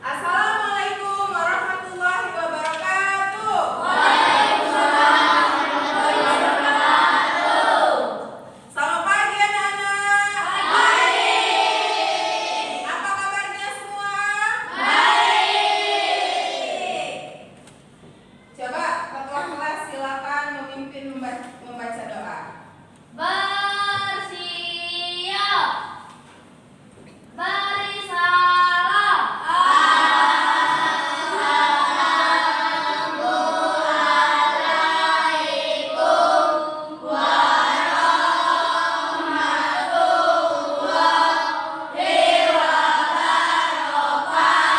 Assalamualaikum warahmatullahi wabarakatuh. Waalaikumsalam warahmatullahi wabarakatuh. Selamat pagi anak-anak. Baik. Apa kabarnya semua? Baik. Coba ketua kelas silakan memimpin membaca doa. Bersiap. Bersalam. Assalamualaikum warahmatullahi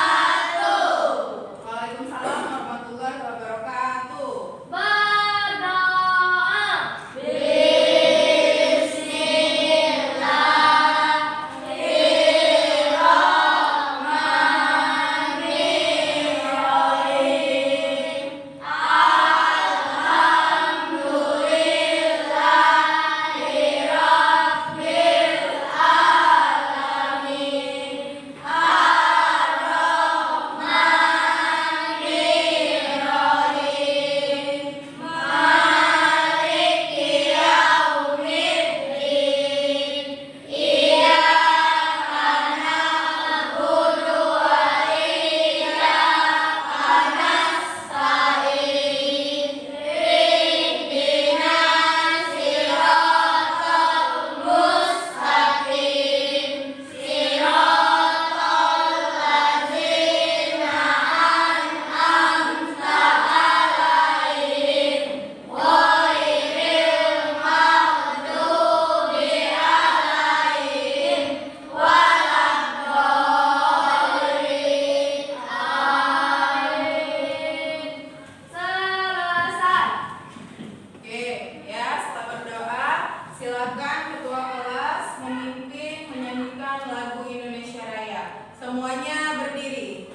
wabarakatuh. Waalaikumsalam warahmatullahi wabarakatuh. Berdoa. Bismillahirrahmanirrahim. Alhamdulillahirabbil alamin. Ar-Rahmanirrahim. Maliki yaumiddin. Iyyaka na'budu wa iyyaka nasta'in. Ihdinas siratal mustaqim. Siratal ladzina an'amta 'alaihim ghairil maghdubi 'alaihim waladdallin. Amin. Selesai. Oke, ya setelah berdoa, silakan ketua kelas memimpin menyanyikan lagu Indonesia Raya. Semuanya berdiri.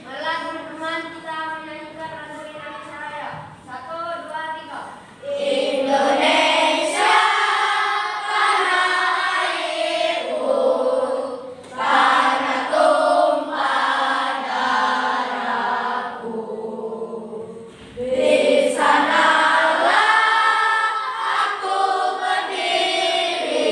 Marilah teman-teman kita menyanyikan lagu Indonesia Raya. 1, 2, 3. Indonesia tanah airku, tanah tumpah darahku. Di sanalah aku berdiri.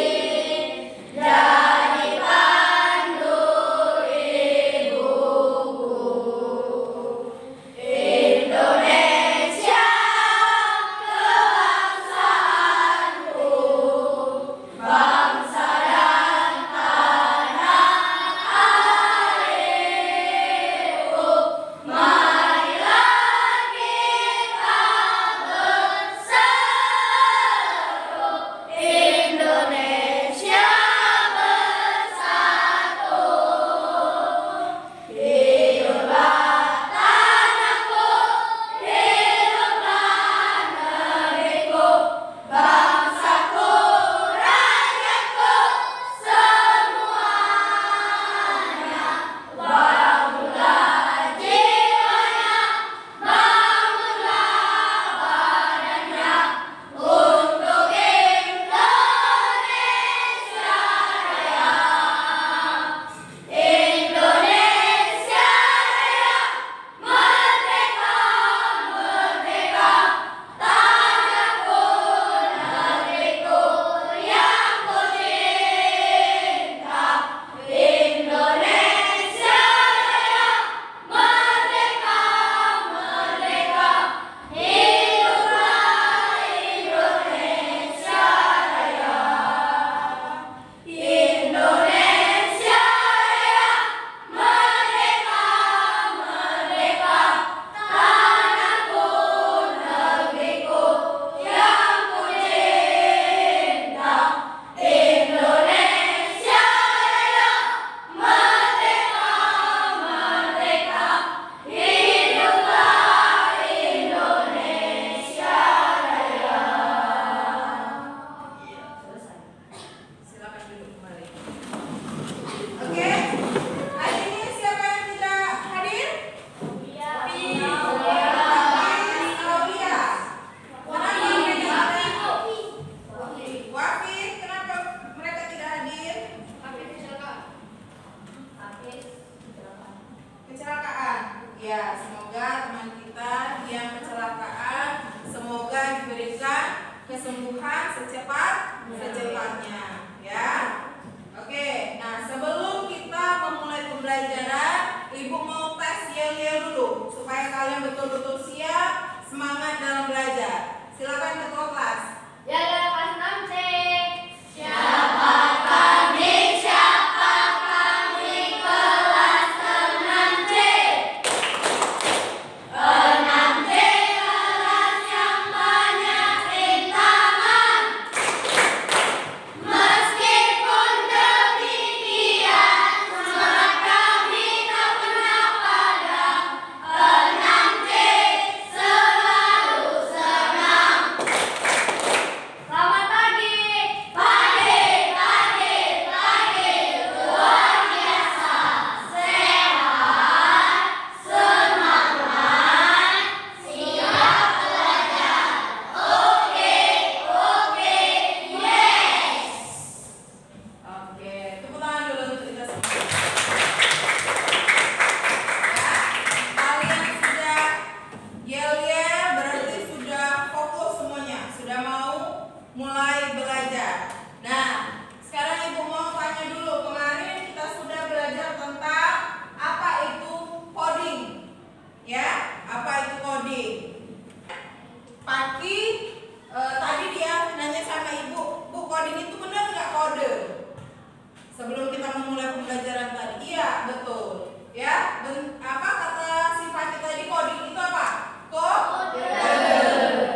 pembelajaran tadi? Iya, betul. Ya, apa kata si Fatih tadi, coding itu apa? Kode.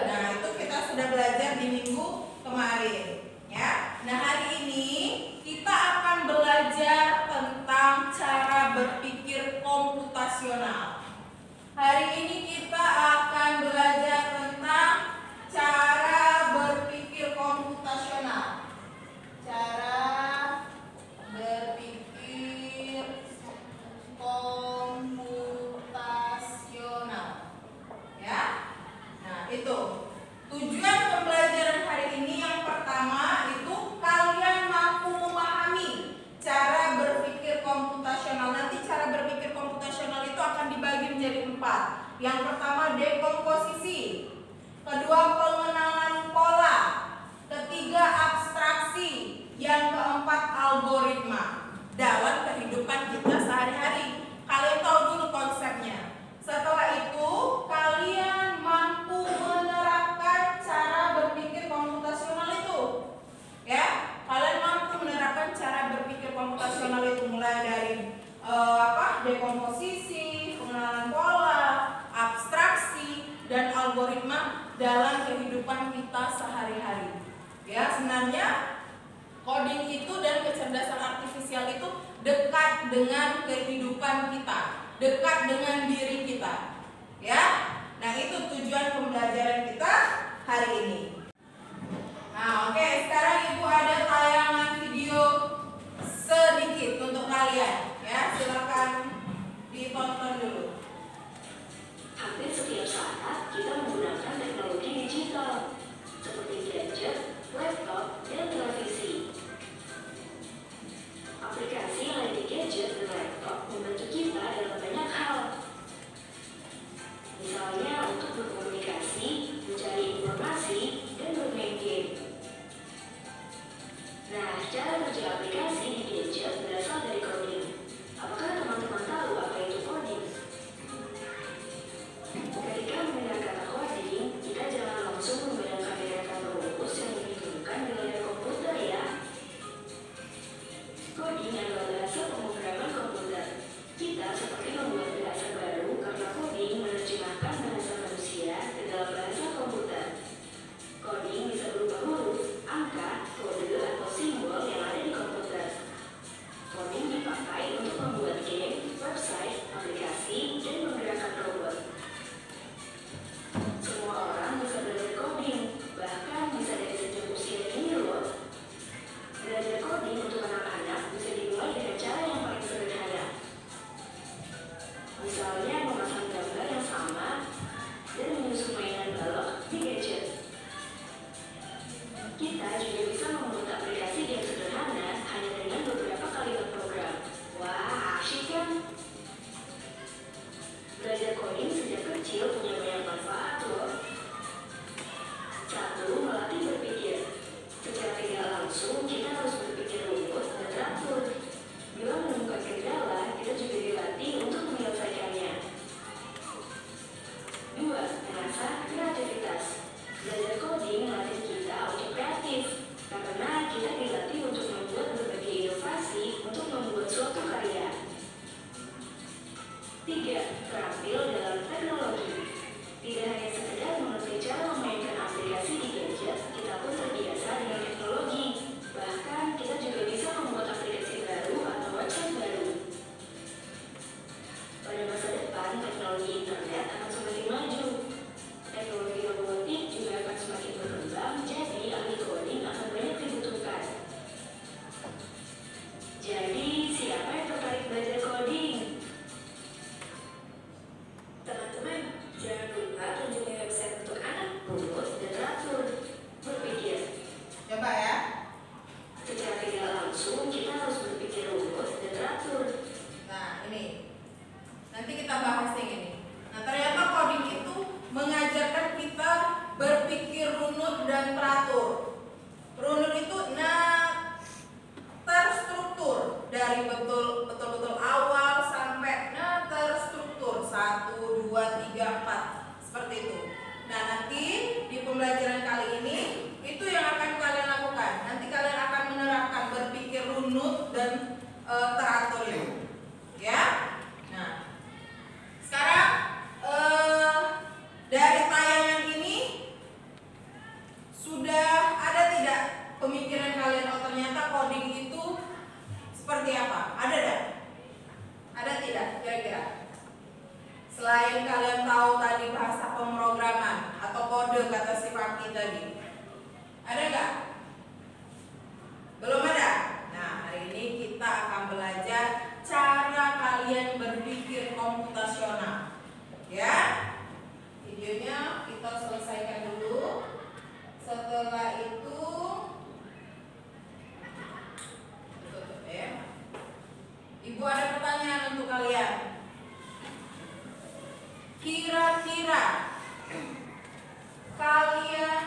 Nah, itu kita sudah belajar di minggu kemarin, ya. Nah, hari ini kita akan belajar tentang cara berpikir komputasional. Hari ini kita akan belajar tentang cara berpikir komputasional. Cara berpikir komputasional. Ya. Nah, itu. Tujuan pembelajaran hari ini yang pertama itu kalian mampu memahami cara berpikir komputasional. Nanti cara berpikir komputasional itu akan dibagi menjadi 4. Yang pertama dekomposisi, kedua pengenalan pola, ketiga abstraksi, yang keempat algoritma dalam kehidupan kita sehari-hari. Kalian tahu dulu konsepnya. Setelah itu kalian mampu menerapkan cara berpikir komputasional itu. Ya, kalian mampu menerapkan cara berpikir komputasional itu mulai dari dekomposisi, pengenalan pola, abstraksi, dan algoritma dalam kehidupan kita sehari-hari. Ya, sebenarnya coding itu dan kecerdasan artifisial itu dekat dengan kehidupan kita, dekat dengan diri kita. Ya, nah itu tujuan pembelajaran kita hari ini. Nah, oke, sekarang Ibu ada tayangan video sedikit untuk kalian. Ya, silakan ditonton dulu. Hampir setiap saat kita menggunakan teknologi digital seperti gadget, laptop, dan televisi. Aplikasi yang ada di gadget dan laptop membantu kita dalam banyak hal. Misalnya untuk berkomunikasi, mencari informasi, dan bermain game. Nah, cara kerja aplikasi di gadget berasal dari coding. Apakah teman-teman tahu apa itu coding? Ketika mendengar kata coding, kita jangan langsung membayangkan rumus yang dihitungkan di layar komputer ya. Coding adalah bahasa pemrograman komputer. Kita seperti membuat bahasa baru karena coding menerjemahkan bahasa manusia ke dalam bahasa komputer. Coding bisa berupa huruf, angka, kode, atau simbol yang ada di komputer. Coding dipakai untuk membuat game, website, aplikasi, dan menggerakkan robot. Semua orang bisa belajar coding, bahkan bisa dari sejak usia dini loh. Belajar coding untuk anak-anak bisa dimulai dengan cara yang paling sederhana. Misalnya memasang gambar yang sama dan menyusun mainan balok di gadget. Kita juga bisa membuat aplikasi game sederhana hanya dengan beberapa kalimat program. Wah, asyik kan? Belajar coding sejak kecil punya banyak manfaat loh. 1. Melatih berpikir. Secara tidak langsung, kita harus berpikir rumus dan teratur. Bila menemukan kendala, kita juga dilatih untuk menyelesaikannya. 2. Mengasah kreativitas. Belajar coding melatih kita untuk kreatif, karena kita dilatih untuk membuat berbagai inovasi untuk membuat suatu karya. 3. Terampil dalam teknologi. Tidak hanya sekedar mengerti cara memainkan aplikasi di gadget, kita pun terbiasa dengan teknologi. Bahkan kita juga bisa membuat aplikasi baru atau website baru. Pada masa depan, teknologi internet akan semakin maju. Teknologi robotik juga akan semakin berkembang, jadi ahli coding akan banyak dibutuhkan. Jadi, siapa yang tertarik belajar coding? Teman-teman, jangan lupa kunjungi website untuk anak, rumus, dan teratur. Berpikir. Coba ya. Secara tidak langsung, kita harus berpikir rumus dan teratur. Nah, ini. Nanti kita bahas yang ini. Nah, ternyata coding itu mengajarkan kita berpikir runut dan teratur. Runut itu terstruktur dari betul-betul awal sampai terstruktur 1, 2, 3, 4 seperti itu. Nah, nanti di pembelajaran kali ini itu yang akan kalian lakukan. Nanti kalian akan menerapkan berpikir runut dan teratur itu. Ya. Nah, sekarang dari tayangan ini sudah ada tidak pemikiran kalian, oh ternyata coding itu seperti apa? Ada tidak? Ada tidak kira-kira? Selain kalian tahu tadi bahasa pemrograman atau kode kata si Fakih tadi, ada nggak? Belum ada? Nah, hari ini kita akan belajar cara kalian berpikir komputasional. Ya, videonya kita selesaikan dulu. Setelah itu tutup ya. Ibu ada pertanyaan untuk kalian. Kira-kira kalian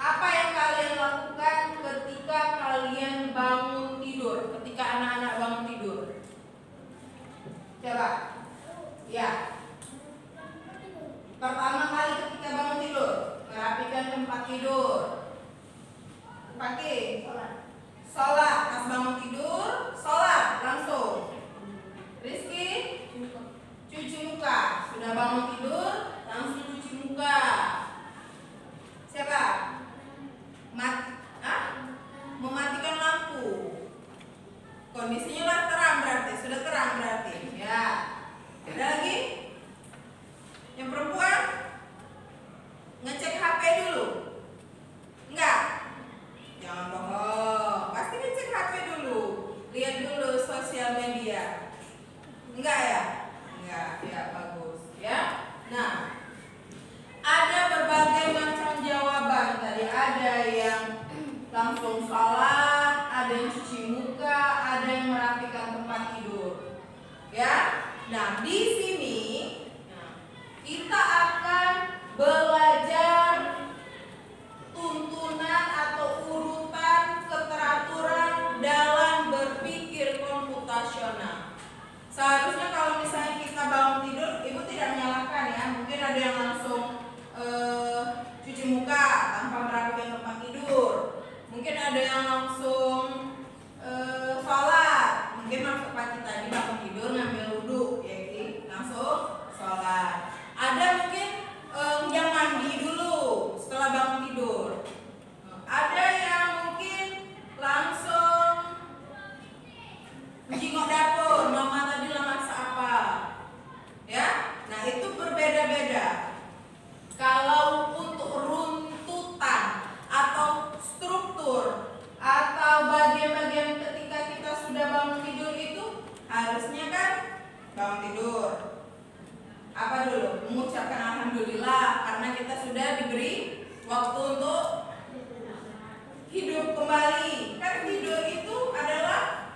apa yang kalian lakukan ketika kalian bangun tidur? Ketika anak-anak bangun tidur, coba. Ya. Pertama kali ketika bangun tidur, merapikan tempat tidur. Pakai sholat. Pas bangun tidur, sholat langsung. Rizky, cuci muka. Sudah bangun tidur, langsung cuci muka. Siapa? Mematikan lampu. Kondisinya lah terang berarti, sudah terang berarti. Ya. Ada lagi? Yang perempuan ngecek HP dulu. Enggak? Jangan bohong. Pasti ngecek HP dulu. Lihat dulu sosial media. Enggak ya? Enggak. Ya, bagus. Ya. Nah, ada berbagai macam jawaban tadi. Ada yang langsung sholat, ada yang cuci muka, ada yang merapikan tempat tidur. Ya. Nah, di sini kita akan belajar tuntunan atau urutan keteraturan dalam berpikir komputasional. Seharusnya kalau misalnya kita bangun tidur, ibu tidak menyalahkan ya. Mungkin ada yang langsung cuci muka tanpa merapikan tempat tidur. Mungkin ada yang langsung sholat. Mungkin maksud pagi tadi bangun tidur ngambil wudhu, ya gitu, langsung sholat. Ada mungkin yang mandi dulu setelah bangun tidur. Ada yang mungkin langsung menjenguk dapur, mama tadi masak apa. Ya, nah itu berbeda-beda. Kalau untuk runtutan atau struktur atau bagian-bagian ketika kita sudah bangun tidur itu harusnya kan bangun tidur. Apa dulu? Mengucapkan alhamdulillah karena kita sudah diberi waktu untuk hidup kembali. Kan tidur itu adalah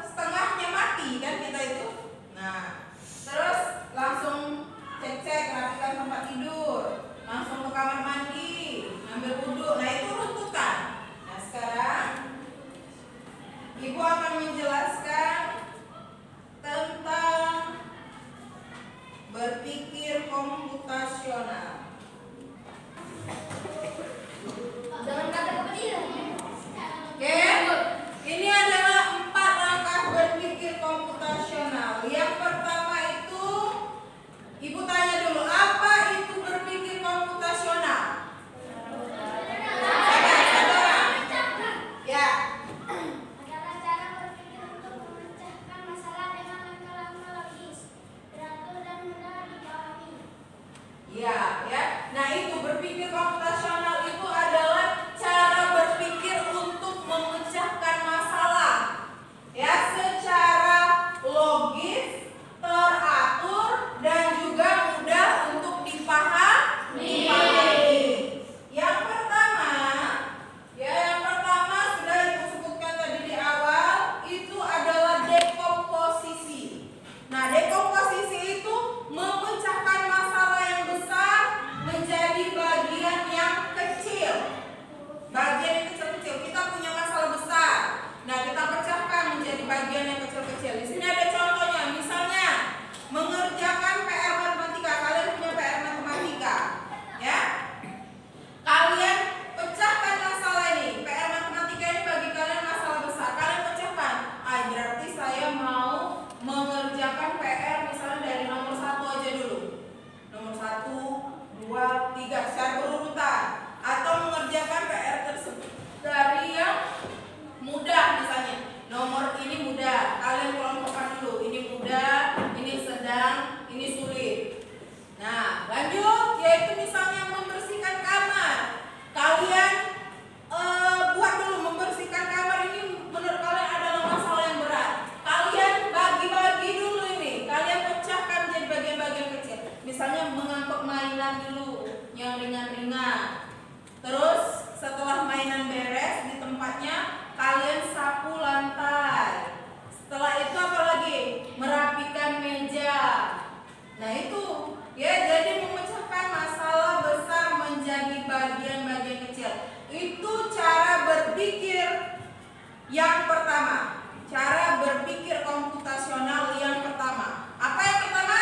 setengahnya mati kan kita itu. Nah, terus langsung cek-cek rapikan tempat tidur, langsung ke kamar mandi, ngambil wudhu. Nah, itu runtutan. Nah, sekarang ibu akan menjelaskan tentang berpikir komputasional. Dengan kata kepentingan. Yang pertama, cara berpikir komputasional yang pertama. Apa yang pertama?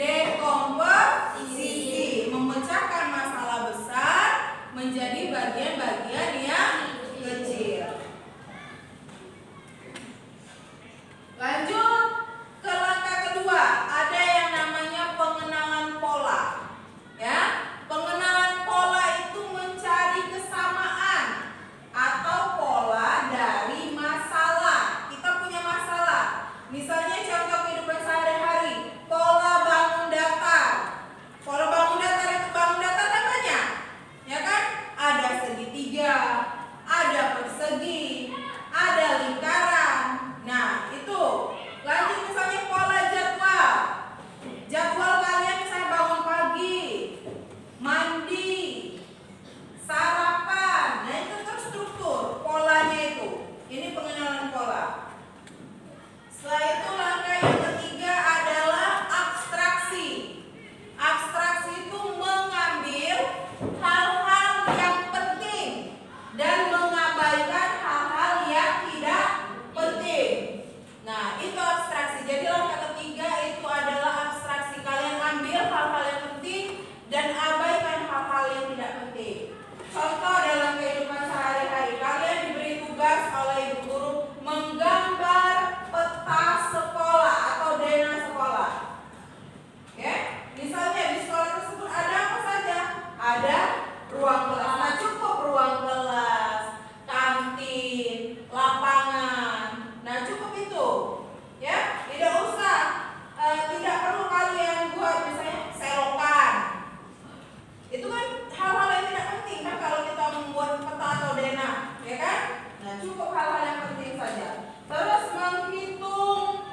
Dekomposisi. Memecahkan masalah besar menjadi bagian-bagian yang kecil. Lanjut ke langkah kedua, ada yang namanya pengenalan pola. Ya, pengenalan pola itu mencari kesamaan atau pola dari masalah. Kita punya masalah. Misalnya contoh kehidupan sehari-hari, pola bangun datar. Pola bangun datar itu bangun datar kan banyak, ya kan? Ada segitiga, ada persegi, ada lingkaran. Nah, itu. Lanjut misalnya pola jadwal. Jadwal kalian misalnya bangun pagi, mandi, sarapan. Nah, itu terstruktur polanya itu. Ini pengenalan pola. Setelah itu langkah yang ketiga adalah abstraksi. Abstraksi itu mengambil hal-hal yang penting dan mengabaikan hal-hal yang tidak penting. Nah, itu abstraksi. Jadi langkah ketiga itu adalah abstraksi. Kalian ambil hal-hal yang penting dan abaikan hal-hal yang tidak penting. Contoh dalam kehidupan sehari-hari, kalian diberi tugas oleh ibu guru menggambar peta sekolah atau dena sekolah. Ya, misalnya di sekolah tersebut ada apa saja? Ada ruang kelas. Nah, cukup ruang kelas, kantin, lapangan. Nah, cukup itu. Ya, tidak usah, tidak perlu kalian buat misalnya selokan. Itu kan hal-hal yang tidak penting kan kalau kita membuat peta atau dena, ya kan? Nah, cukup hal-hal yang penting saja. Terus menghitung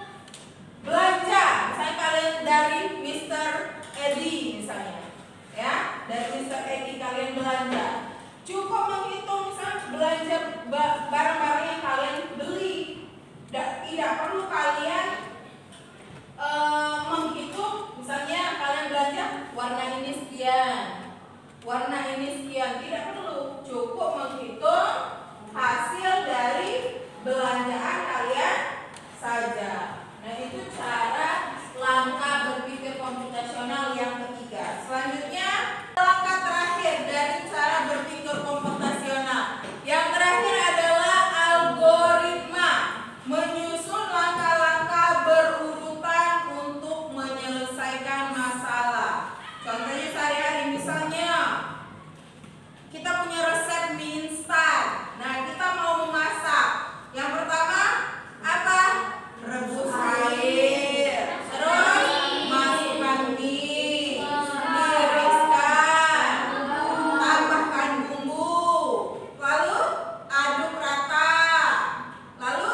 belanja. Misalnya kalian dari Mr. Edi misalnya, ya, dari Mr. Edi kalian belanja. Cukup menghitung misalnya belanja barang-barang yang kalian beli. Tidak perlu kalian menghitung misalnya kalian belanja warna ini sekian, warna ini sekian. Tidak perlu, cukup menghitung hasil dari belanjaan kalian saja. Nah, itu cara langkah berpikir komputasional yang ketiga. Selanjutnya langkah terakhir dari cara berpikir komputasional. Yang terakhir adalah algoritma. Menyusun langkah-langkah berurutan untuk menyelesaikan masalah. Contohnya sehari-hari, misalnya kita punya resep mie instan. Nah, kita mau memasak. Yang pertama apa? Rebus air. Terus masukkan mie, tiriskan, tambahkan bumbu, lalu aduk rata, lalu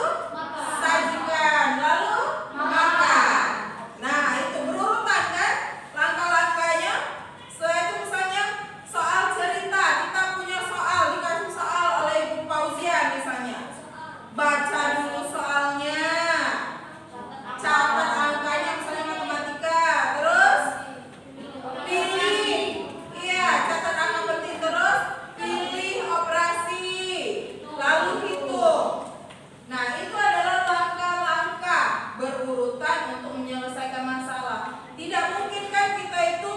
sajikan, lalu makan. Nah, itu berurutan kan langkah-langkahnya. Setelah itu misalnya soal cerita, kita punya soal, dikasih soal oleh Ibu Fauzia misalnya. Baca dulu soalnya, catat angkanya misalnya matematika, terus pilih, iya catat angka penting, terus pilih operasi, lalu hitung. Nah, itu adalah langkah-langkah berurutan untuk menyelesaikan masalah. Tidak mungkin kan kita itu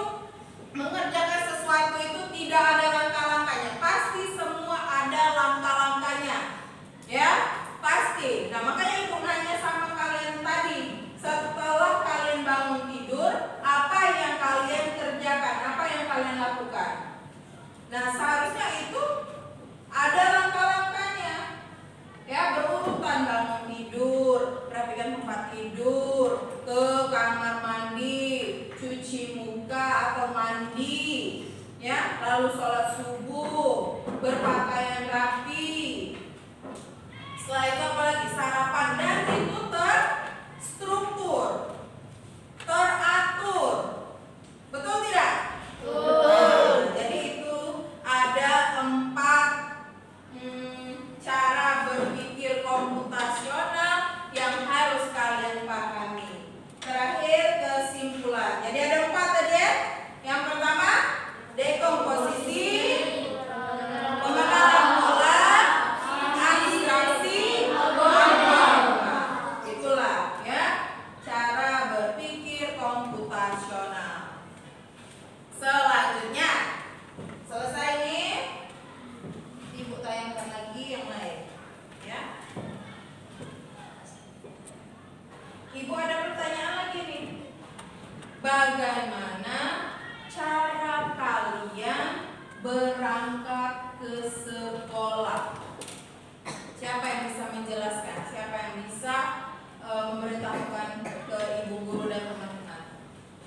mengerjakan sesuatu itu tidak ada langkah-langkahnya. Pasti semua ada langkah-langkahnya. Ya, pasti. Nah, makanya ibu nanya sama kalian tadi, setelah kalian bangun tidur, apa yang kalian kerjakan, apa yang kalian lakukan. Nah, seharusnya itu ada langkah-langkahnya. Ya, berurutan bangun tidur, rapikan tempat tidur, ke kamar mandi, cuci muka atau mandi, ya, lalu sholat subuh, berpakaian rapi. Setelah itu apalagi sarapan, dan itu terstruktur, teratur. Betul tidak? Betul. Jadi itu ada 4 cara berpikir komputasional yang harus kalian pahami. Terakhir kesimpulan. Jadi ada 4 tadi ya. Yang pertama dekomposisi, pengenalan yang lain. Ya. Ibu ada pertanyaan lagi nih. Bagaimana cara kalian berangkat ke sekolah? Siapa yang bisa menjelaskan? Siapa yang bisa memberitahukan ke ibu guru dan teman-teman?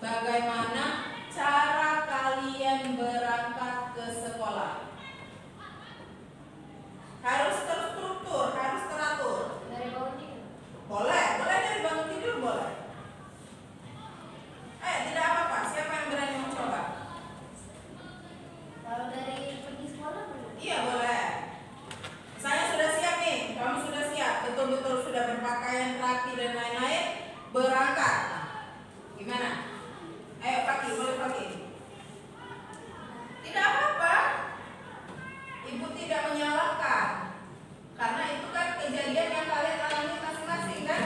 Bagaimana cara kalian berangkat ke sekolah? Harus terstruktur, harus teratur. Dari bangun tidur. Boleh dari bangun tidur boleh. Tidak apa-apa. Siapa yang berani mencoba? Kalau dari pergi sekolah boleh? Iya boleh. Saya sudah siap nih. Kamu sudah siap. Betul-betul sudah berpakaian rapi dan lain-lain. Berangkat. Nah, gimana? Ayo Fakih, boleh Fakih. Tidak apa-apa. Ibu tidak menyalahkan. Karena itu kan kejadian yang kalian alami masing-masing kan.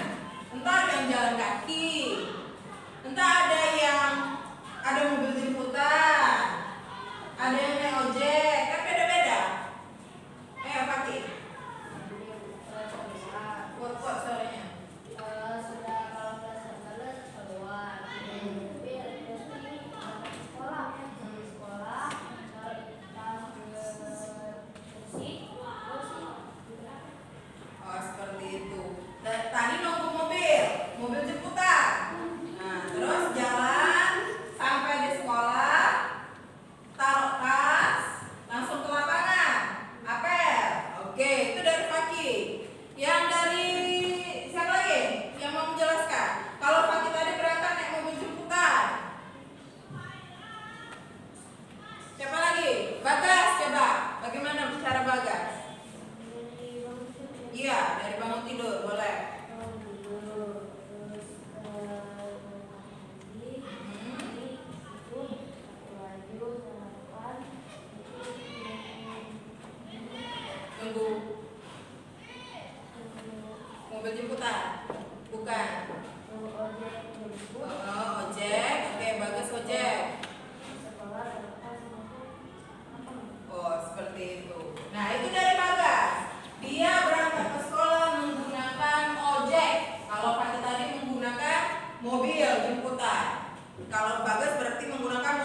Entah ada yang jalan kaki, entah ada mobil jemputan, ada yang naik ojek, kan beda-beda. Ayo Fakih. Kuat-kuat suaranya. Sudah kalau kelas keluar. Tapi ada sekolah. Sekolah kalau kita bersih. Oh seperti itu. Dan tadi nunggu mobil jemputan. Nah terus jalan sampai di sekolah, taruh tas, langsung ke lapangan. Apel. Oke itu dari Fakih. Yang dari siapa lagi yang mau menjelaskan? Kalau Fakih tadi berangkat naik mobil jemputan. Siapa lagi? Bagas coba. Bagaimana cara Bagas? Iya, dari bangun tidur, boleh. Tunggu. Mobil jemputan? Bukan. Oh, ojek. Oke, Bagas ojek. Oh, seperti itu. Nah, itu dari Bagas. Dia berangkat ke sekolah menggunakan ojek. Kalau Fakih tadi menggunakan mobil jemputan. Kalau Bagas berarti menggunakan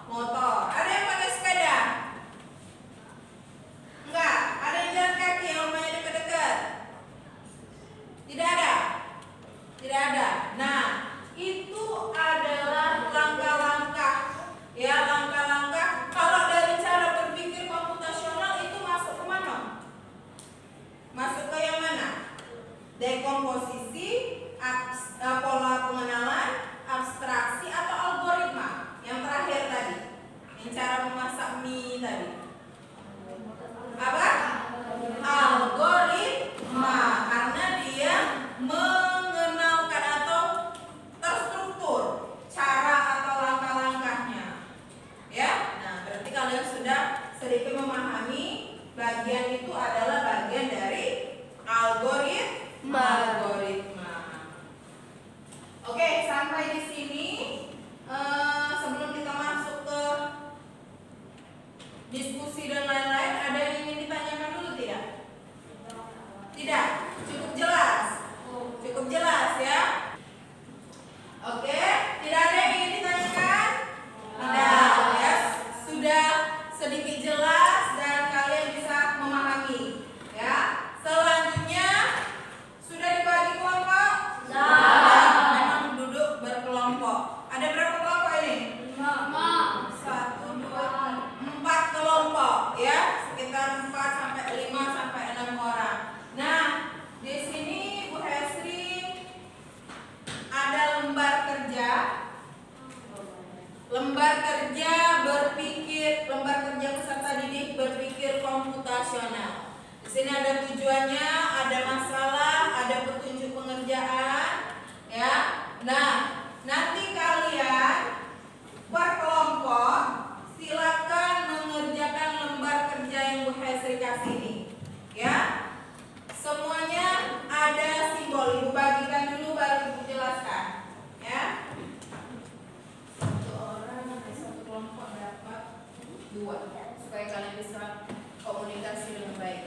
motor. Ada yang pakai sepeda? Enggak. Ada yang jalan kaki yang rumahnya dekat-dekat? Tidak ada. Tidak ada. Nah, itu adalah langkah-langkah. Ya, langkah-langkah. Kalau dari cara berpikir komputasional itu masuk ke mana? Masuk ke yang mana? Dekomposisi, pola pengenalan, abstraksi atau algoritma? Yang terakhir tadi, yang cara memasak mie tadi. Apa? Algoritma, karena dia mengenalkan atau terstruktur cara atau langkah-langkahnya. Ya, nah berarti kalian sudah sedikit memahami bagian itu adalah bagian dari algoritma. Oke, sampai di sini. Sebelum kita masuk ke diskusi dan lain-lain, ada yang ingin ditanyakan dulu tidak? Tidak, cukup jelas. Cukup jelas ya. Oke, tidak ada yang ingin ditanyakan? Tidak, ya. Sudah sedikit jelas dan kalian bisa memahami. Ya. Selanjutnya sudah dibagi kelompok? Memang duduk berkelompok. Ada berapa kelompok ini? 1, 2, 4 kelompok ya, sekitar 4 sampai 5 sampai 6 orang. Nah, di sini Bu Hesri ada lembar kerja. Lembar kerja peserta didik berpikir komputasional. Di sini ada tujuannya, ada masalah, ada petunjuk pengerjaan, ya. Nah, nanti kalian berkelompok, silakan mengerjakan lembar kerja yang Bu Hesri kasih ini, ya. Semuanya ada simbol. Ibu bagikan dulu baru Ibu jelaskan, ya. Satu orang ada satu kelompok dapat 2 supaya kalian bisa komunikasi dengan baik.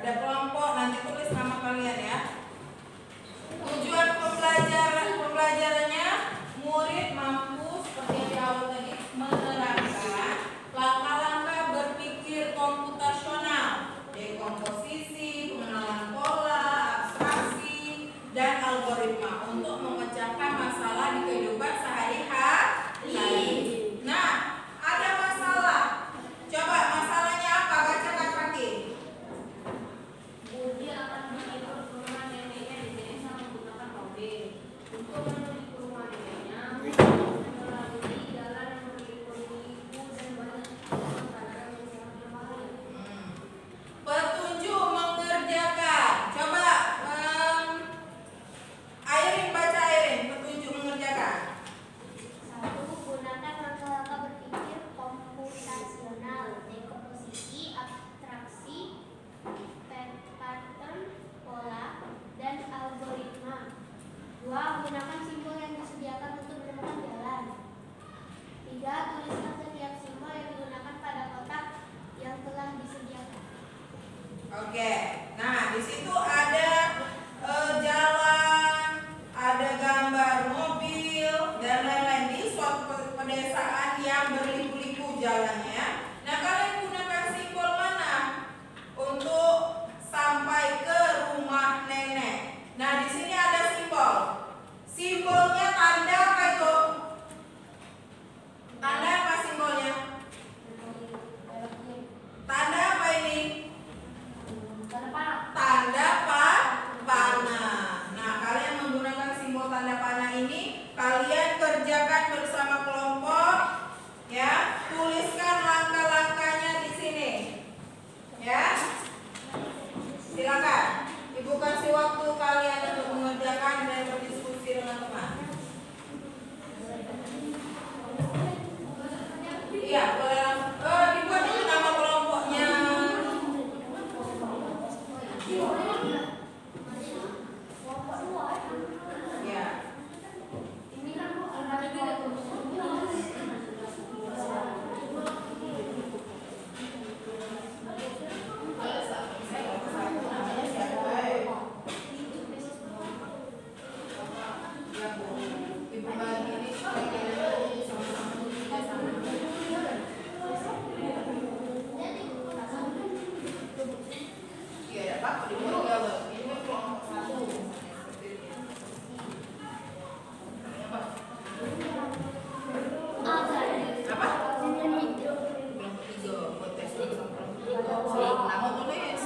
Ada kelompok, nanti tulis nama kalian ya. Tujuan pembelajarannya murid mampu seperti yang di awal tadi menerapkan langkah-langkah berpikir komputasional, dekomposisi, pengenalan pola, abstraksi, dan algoritma untuk memecahkan masalah di kehidupan sehari-hari. Nah, ada masalah. Coba masalahnya apa? Baca Kak Fakih. Budi akan pergi ke rumah neneknya di desa menggunakan mobil. Untuk menuju ke rumah neneknya, melalui jalan yang berliku-liku dan banyak tantangan yang sangat berbahaya. Petunjuk mengerjakan. Coba Airin, baca Airin. Petunjuk mengerjakan. 1. Gunakan langkah-langkah berpikir komputasional, dekomposisi, abstraksi, pattern, pola, dan algoritma. 2. Gunakan simbol yang disediakan untuk menemukan jalan. 3. Tuliskan setiap simbol yang digunakan pada kotak yang telah disediakan. Oke. Nah, di situ ada jalan, ada gambar mobil dan lain-lain di suatu pedesaan yang berliku-liku jalannya. Nah, kalian gunakan simbol mana untuk sampai ke rumah nenek? Nah, di sini ada simbol. Simbolnya tanda apa itu? Tanda apa simbolnya? Tanda apa ini? Tanda panah. Nah, kalian menggunakan simbol tanda panah ini, kalian kerjakan bersama kelompok, ya. Tuliskan langkah-langkahnya di sini, ya. Silakan. Ibu kasih waktu kalian untuk mengerjakan dan berdiskusi dengan teman. Iya, boleh langsung. Dibuat dulu nama kelompoknya. Ya. Ini kan ada Ibu bagi ini supaya kalian sama-sama juga sama. Iya, ada apa? Dibuat juga loh. Ini kelompok satu. Apa? Apa? Kelompok tiga. Buat tes sama kelompok tiga. Sebelum nama tulis.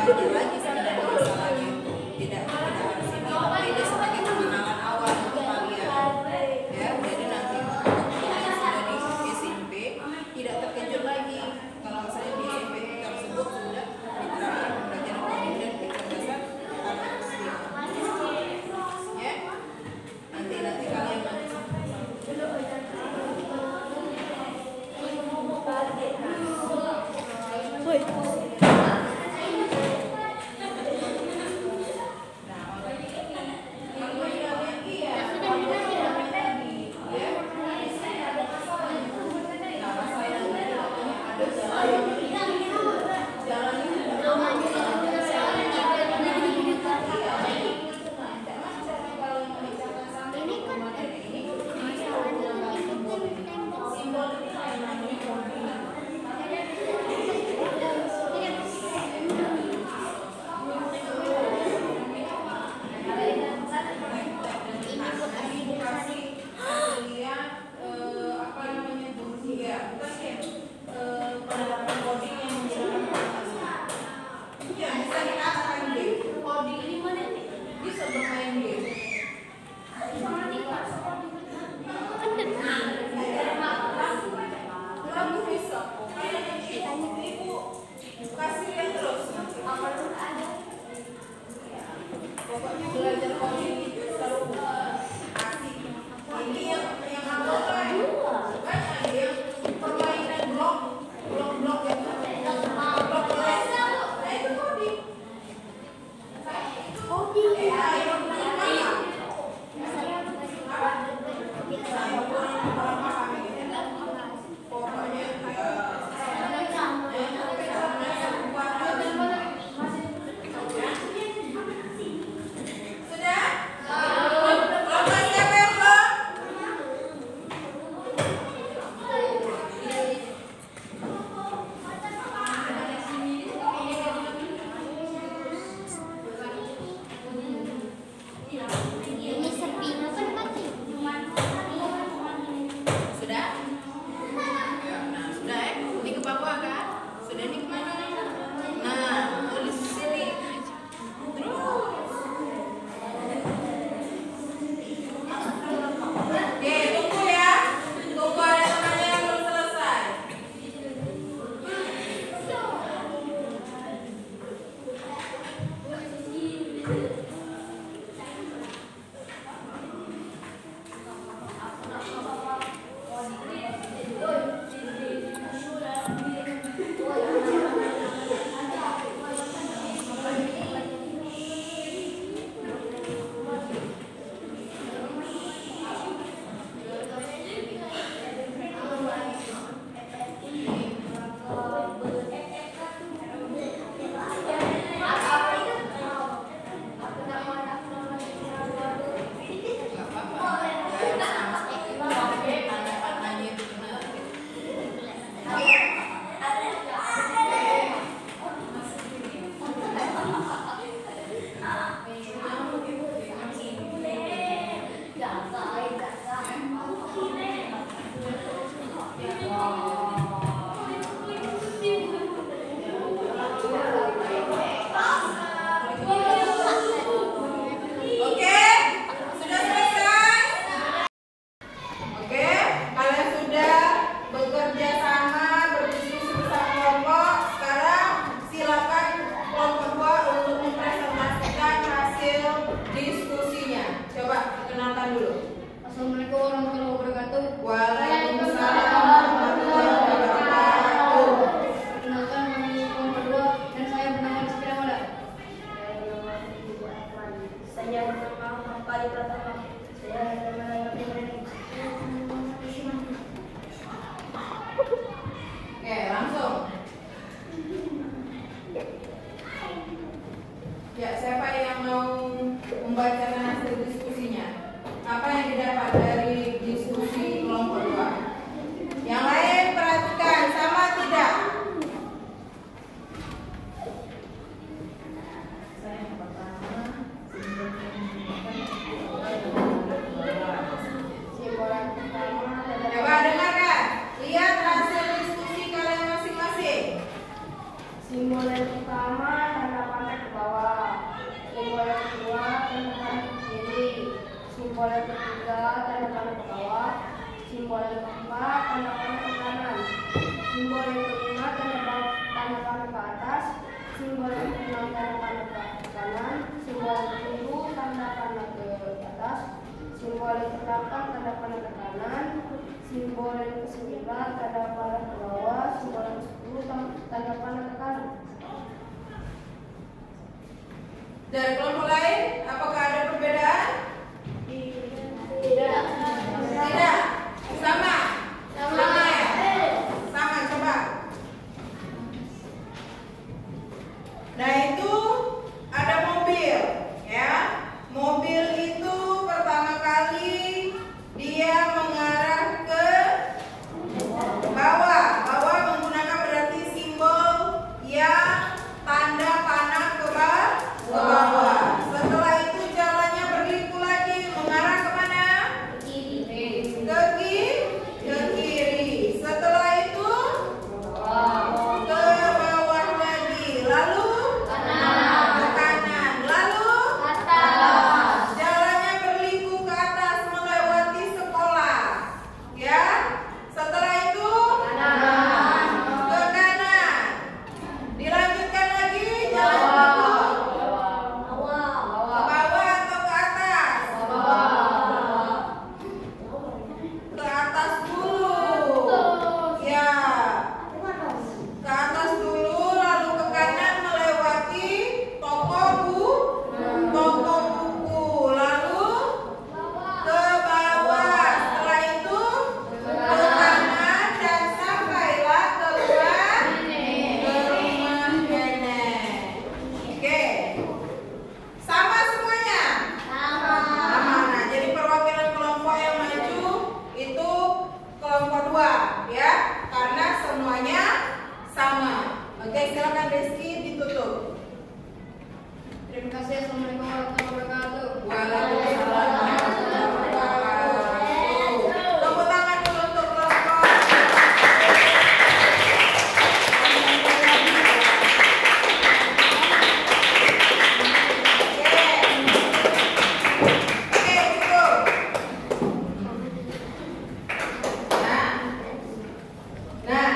belajar lagi sebenarnya masalahnya itu tidak harus ini, tapi ini sebagai pengenalan awal untuk kalian ya. Jadi nanti yang sudah di SMP tidak terkejut lagi kalau misalnya di SMP tersebut sudah diterapkan pembelajaran coding dan kecerdasan artifisial ya. Nanti kalian belajar coding itu seru asik. Ini yang apa bukan ada yang permainan blok yang blok les. Nah itu coding. Pokoknya Ya, siapa yang mau membacakan hasil diskusinya? Apa yang didapat dari diskusi kelompok 2? Yang lain perhatikan, sama tidak? Coba dengarkan, lihat hasil diskusi kalian masing-masing. Simbol yang pertama tanda panah Simbol yang ketiga tanda panah ke bawah. Simbol yang keempat tanda panah ke kanan. Simbol yang kelima tanda panah ke atas. Simbol yang keenam tanda panah ke kanan. Simbol yang ketujuh tanda panah ke atas. Simbol yang kedelapan tanda panah ke kanan. Simbol yang kesembilan tanda panah ke bawah. Simbol yang ke-10 tanda panah ke kanan. Dari kelompok lain, apakah ada perbedaan? Tidak. Tidak. Sama. Sama ya? Sama, coba. Nah, itu ada mobil, ya. Mobil itu pertama kali dia mengarah ke bawah. Bawah menggunakan berarti simbol yang tanda panah ke bawah. Setelah itu jalannya berliku lagi mengarah kemana? Ke kiri. Setelah itu ke bawah lagi. Lalu ke kanan. Lalu jalannya berliku ke atas melewati sekolah. Ya. Setelah itu ke kanan. Dilanjutkan lagi jalan berliku. Ke bawah atau ke atas? Ke atas dulu. Ya. Ke atas dulu lalu ke kanan melewati toko buku. Lalu ke bawah. Setelah itu ke kanan dan sampailah ke rumah nenek. Oke. Sama semuanya? Sama. Nah, jadi perwakilan kelompok yang maju itu kelompok 2, ya, karena semuanya sama. Oke, silakan Rizky ditutup. Terima kasih. Assalamualaikum warahmatullahi wabarakatuh. Waalaikumsalam warahmatullahi wabarakatuh. Tepuk tangan dulu untuk kelompok. Oke, cukup. Nah,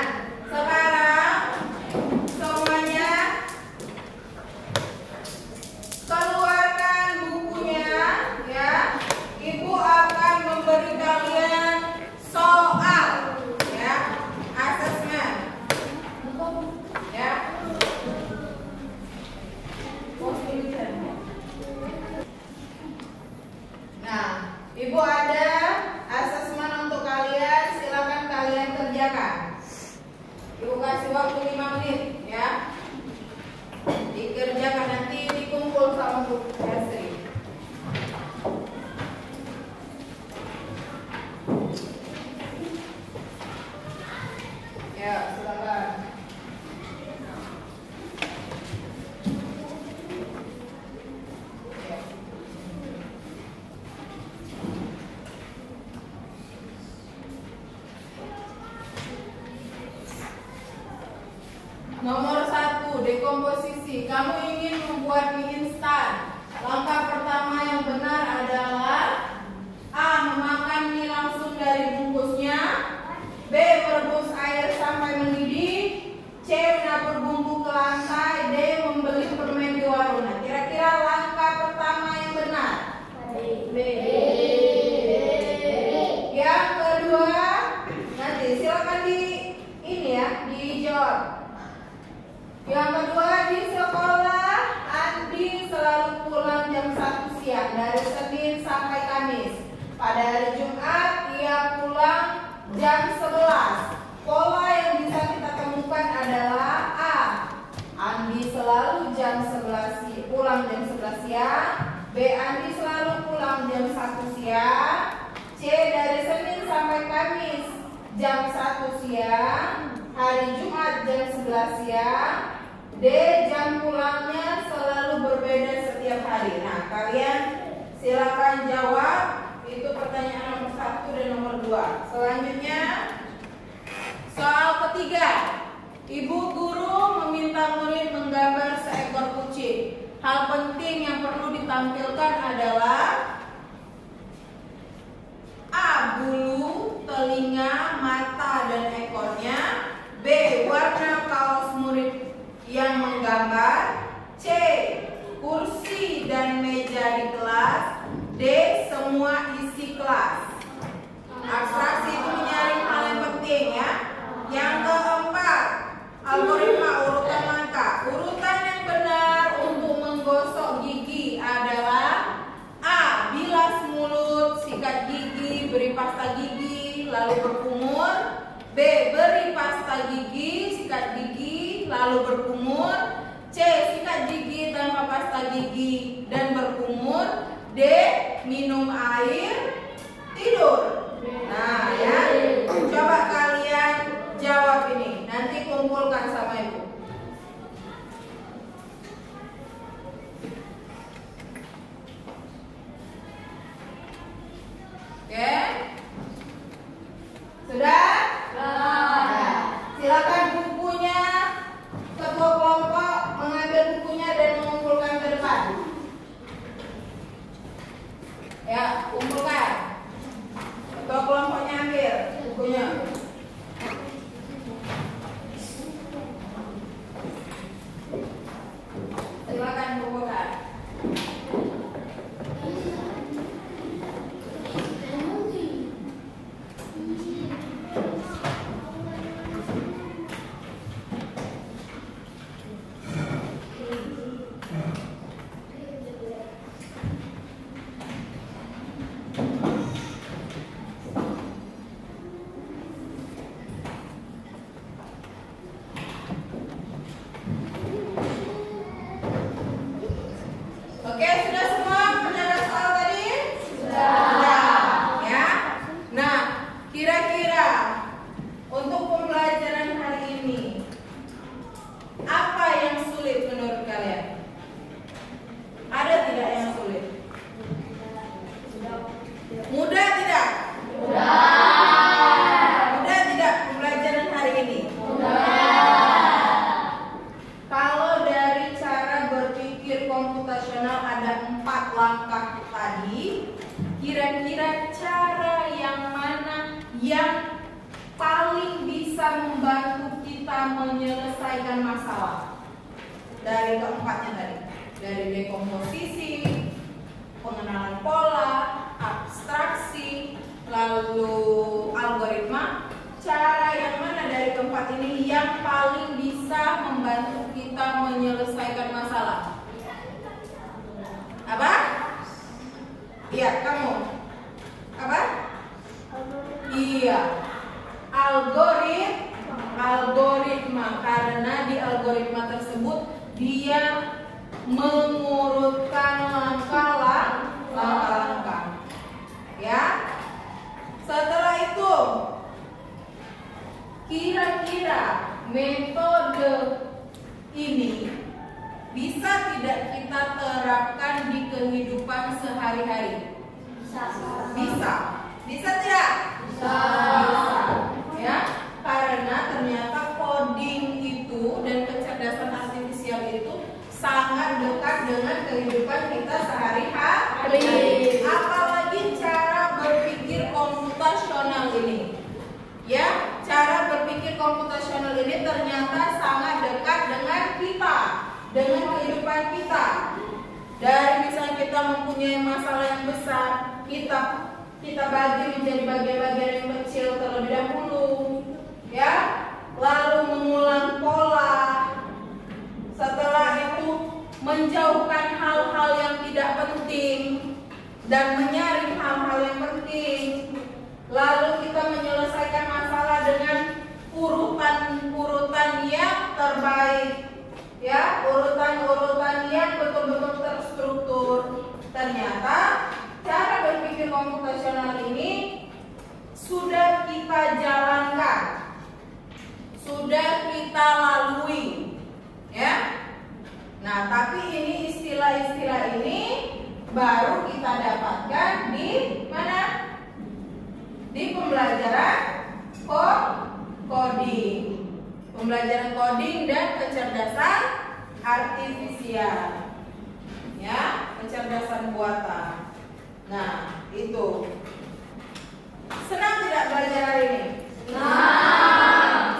sekarang semuanya keluarkan bukunya, ya. Ibu akan memberi kalian soal, ya, asesmen, ya. Nah, ibu ada asesmen untuk kalian, silakan kalian kerjakan. Ibu kasih waktu 5 menit, ya. Dikerjakan, nanti dikumpul sama Bu Yasri. Ya, silakan. Ya. Nomor 1, dekomposisi. Kamu ingin membuat mie instan. Langkah pertama yang benar adalah A. Memakan mie langsung dari bungkusnya. B. Merebus air sampai mendidih. C. Menabur bumbu ke lantai. D. Membeli permen di warung. Nah, kira-kira langkah pertama yang benar? B. Yang kedua, nanti silakan dijawab. Yang kedua, di sekolah Andi selalu pulang jam 1 siang dari Senin sampai Kamis. Pada hari Jumat ia pulang jam 11. Pola yang bisa kita temukan adalah A. Andi selalu pulang jam 11 siang. B. Andi selalu pulang jam 1 siang. C. Dari Senin sampai Kamis jam 1 siang. Hari Jumat jam 11 siang. D. Jam pulangnya selalu berbeda setiap hari. Nah, kalian silakan jawab. Itu pertanyaan nomor 1 dan nomor 2. Selanjutnya, soal ketiga. Ibu guru meminta murid menggambar seekor kucing. Hal penting yang perlu ditampilkan adalah Abstraksi itu menyaring hal yang penting ya. Yang keempat, algoritma urutan langkah. Urutan yang benar untuk menggosok gigi adalah A. Bilas mulut, sikat gigi, beri pasta gigi, lalu berkumur. B. Beri pasta gigi, sikat gigi, lalu berkumur. C. Sikat gigi tanpa pasta gigi dan berkumur. D. Minum air, tidur. Nah ya, coba kalian jawab ini. Nanti kumpulkan sama ibu. Oke? Sudah? Nah, silakan bukunya. Ketua kelompok mengambil bukunya dan mengumpulkan ke depan. Ya, kumpulkan. Ketua kelompoknya ambil bukunya. Silakan kumpulkan. Oke, sudah semua menjawab soal tadi? Sudah. Ya. Nah, kira-kira untuk pembelajaran hari ini apa yang sulit menurut kalian? Ada tidak yang sulit? Mudah tidak? Mudah tidak pembelajaran hari ini? Kalau dari cara berpikir komputasional ada 4 langkah tadi, kira-kira cara yang mana yang paling bisa membantu kita menyelesaikan masalah? Dari keempatnya tadi, dari dekomposisi, pengenalan pola, abstraksi, lalu algoritma. Cara yang mana dari keempat ini yang paling bisa membantu kita menyelesaikan masalah? Apa? Iya, kamu. Apa? Iya. Algoritma. Karena di algoritma tersebut dia mengurutkan langkah-langkah. Ya. Setelah itu, kira-kira metode ini bisa tidak kita terapkan di kehidupan sehari-hari? Bisa. Bisa tidak? Bisa. Ya, karena ternyata coding itu dan kecerdasan artifisial itu sangat dekat dengan kehidupan kita sehari-hari. Apalagi cara berpikir komputasional ini. Ya, cara berpikir komputasional ini ternyata sangat dekat dengan kita, dengan kehidupan kita. Dari misalnya kita mempunyai masalah yang besar, kita bagi menjadi bagian-bagian yang kecil terlebih dahulu, ya, lalu mengulang pola. Setelah itu menjauhkan hal-hal yang tidak penting dan menyaring hal-hal yang penting. Lalu kita menyelesaikan masalah dengan urutan-urutan yang terbaik, ya, urutan-urutan yang betul-betul terstruktur. Ternyata cara berpikir komputasional ini sudah kita jalankan, sudah kita lalui, ya. Nah, tapi ini istilah-istilah ini baru kita dapatkan di mana? Di pembelajaran coding. Pembelajaran coding dan kecerdasan artifisial. Ya, kecerdasan buatan. Nah, itu. Senang tidak belajar hari ini?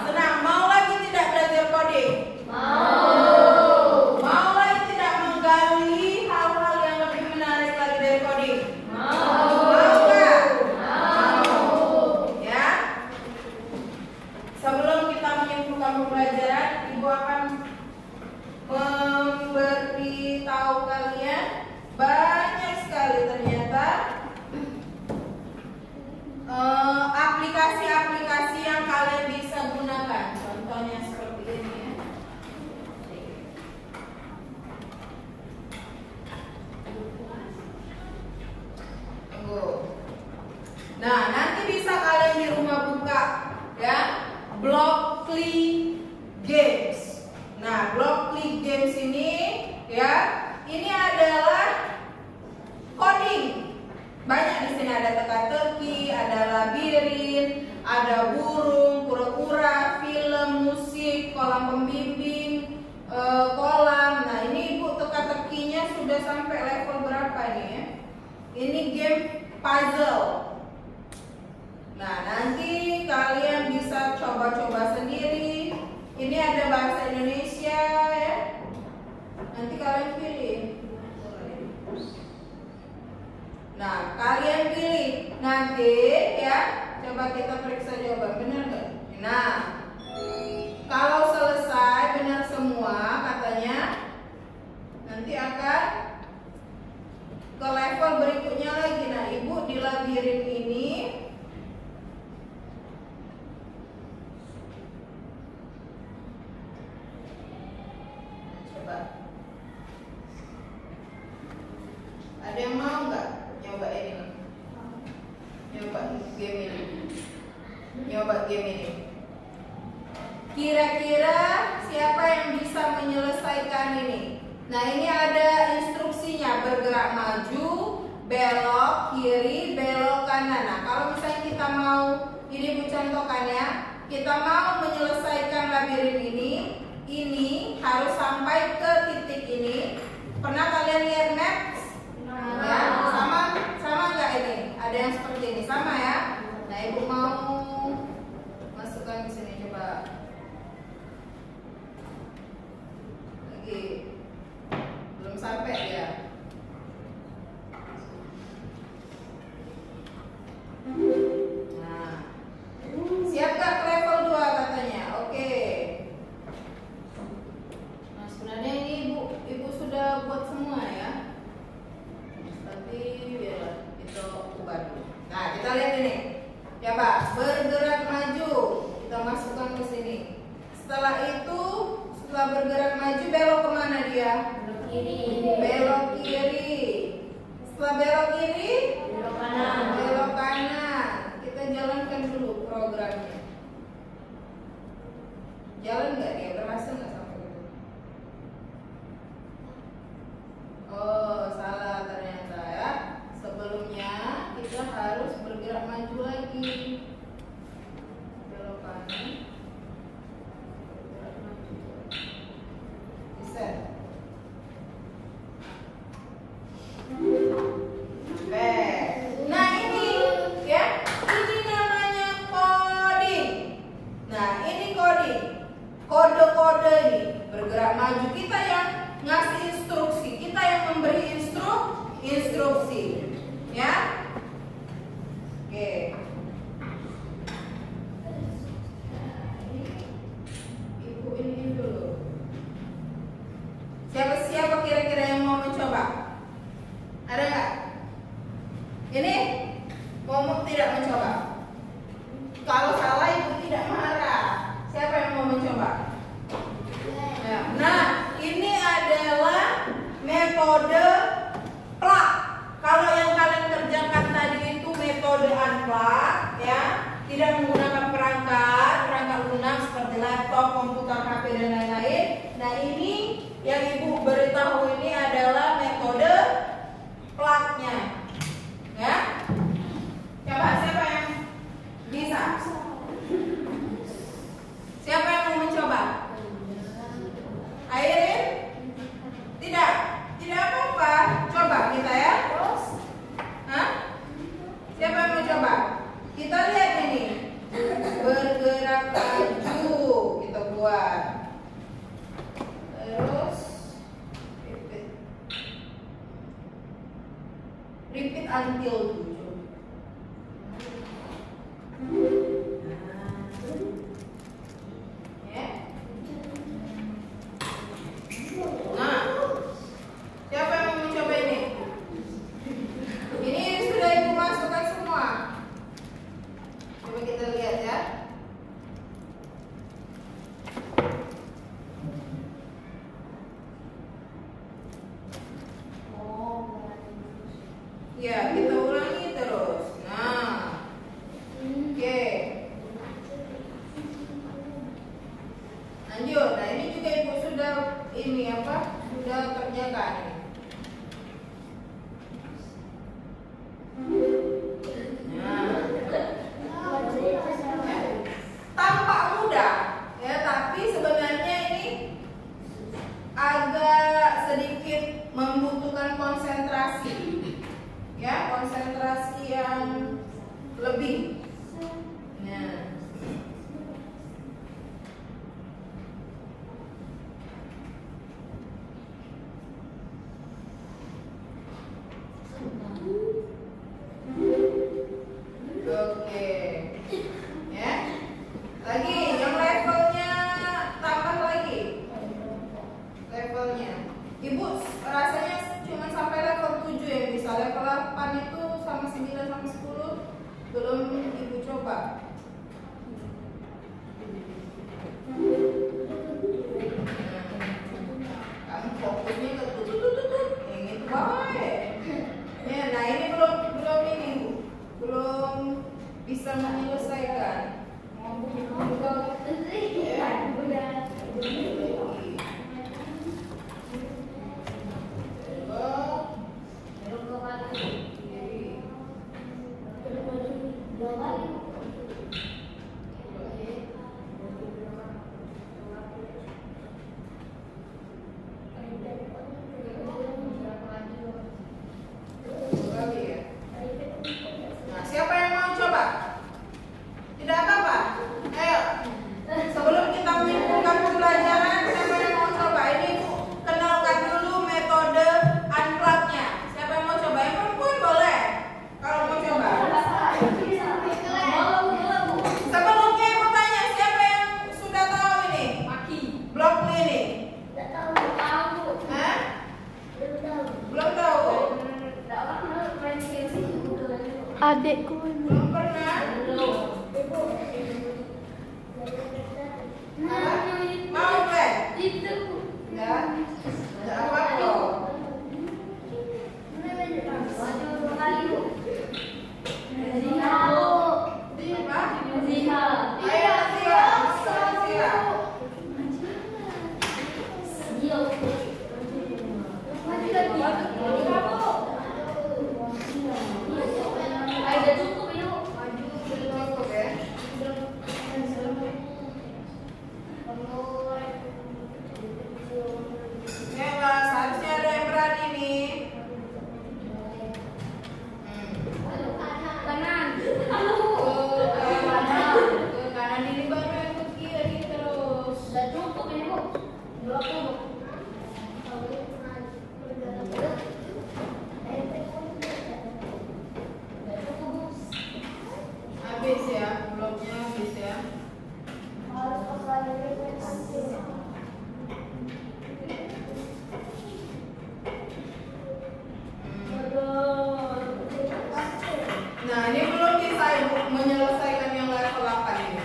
Senang. Mau lagi tidak belajar coding? Mau lagi tidak menggali hal-hal yang lebih menarik lagi dari coding? Mau nggak? Ya, ini adalah coding. Banyak di sini, ada teka-teki, ada labirin, ada burung, kura-kura, film, musik, kolam pembimbing, kolam. Nah, ini Ibu teka-tekinya sudah sampai level berapa nih ya? Ini game puzzle. Nah, nanti kalian bisa coba-coba sendiri. Ini ada bahasa Indonesia ya. Nanti kalian pilih. Nah, kalian pilih nanti ya. Coba kita periksa jawaban, benar nggak? Nah, kalau selesai benar semua katanya, nanti akan ke level berikutnya lagi. Nah, Ibu di labirin ini coba. Ada yang mau nggak nyoba ini? Nyoba game ini. Nyoba game ini. Kira-kira siapa yang bisa menyelesaikan ini? Nah, ini ada instruksinya, bergerak maju, belok kiri, belok kanan. Nah, kalau misalnya kita mau, ini Bu contohkan ya, kita mau menyelesaikan labirin ini harus sampai ke titik ini. Pernah kalian lihat maps? Ya, sama nggak ini? Ada yang seperti ini, sama ya? Nah, Ibu mau masukkan ke sini, coba. Lagi belum sampai ya. Nah, siap gak ke level 2 katanya? Oke. Nah, sebenarnya ini Ibu sudah buat semua ya. Tapi biarlah itu ubah dulu. Nah, kita lihat ini. Coba bergerak maju. Kita masukkan ke sini. Setelah itu, setelah bergerak maju, belok kemana dia? Belok kiri. Belok kiri. Setelah belok kiri, Belok kanan. belok kanan. Kita jalankan dulu programnya. Jalan nggak dia? Berhasil nggak sampai ke situ? Oh, salah ternyata ya. Sebelumnya kita harus bergerak maju lagi. Belok kanan. Bergerak maju. Bisa. Nah, ini ya, ini namanya coding. Nah, ini coding. Kode-kode ini bergerak maju, kita yang ngasih instruksi, kita yang memberi instruksi. Ya. Oke. Nah, ini Ibu ini dulu. Siapa kira-kira yang mau mencoba? Ada nggak? Ini mau tidak mencoba? Kalau salah Ibu tidak marah. Siapa yang mau mencoba? Ya. Nah, ini adalah metode plug. Kalau yang kalian kerjakan tadi itu metode unplug, ya, tidak menggunakan perangkat lunak seperti laptop, komputer, HP dan lain-lain. Nah, ini yang Ibu beritahu ini adalah metode plugnya, ya. Coba siapa yang bisa? Siapa yang mau mencoba? Airin? Tidak apa-apa. Coba kita ya. Hah? Siapa yang mau coba? Kita lihat ini. Bergerak maju kita buat. Terus repeat until 7. Nah, siapa yang mau mencoba ini? Ini sudah Ibu masukkan semua. Coba kita lihat ya. Ya, kita ulangi terus. Nah, oke. Lanjut. Nah, ini juga Ibu sudah ini apa? Sudah kerjakan. Tampak mudah ya, tapi sebenarnya ini agak sedikit membutuhkan konsentrasi ya, konsentrasi yang lebih. Nah, oke ya, lagi yang levelnya tambah lagi levelnya. Ibu rasanya cuma sampai level 7 ya, bisa level 8 itu sama 9 sama 10 belum ibu coba. Kamu fokusnya ke tutut yang itu baik ya. Nah ini belum ini Bu, belum bisa menyelesaikan. Mau juga Nah, siapa yang mau coba? Tidak apa-apa. Ayo. Sebelum kita menyimpulkan pembelajaran, siapa yang mau coba? Ini Ibu kenalkan dulu metode unclub-nya. Siapa yang mau coba? Yang perempuan boleh. Kalau mau coba. Sebelumnya Ibu tanya, siapa yang sudah tahu ini? Blok ini. Hah? Belum tahu. Adekku ini. Belum pernah. Mau kan? Ya. Ada apa kok? Seharusnya ada yang berani nih. Ke kanan ini baru yang ke kiri terus. Habis ya, bloknya habis ya. Nah ini belum bisa Ibu menyelesaikan yang level 8 ini.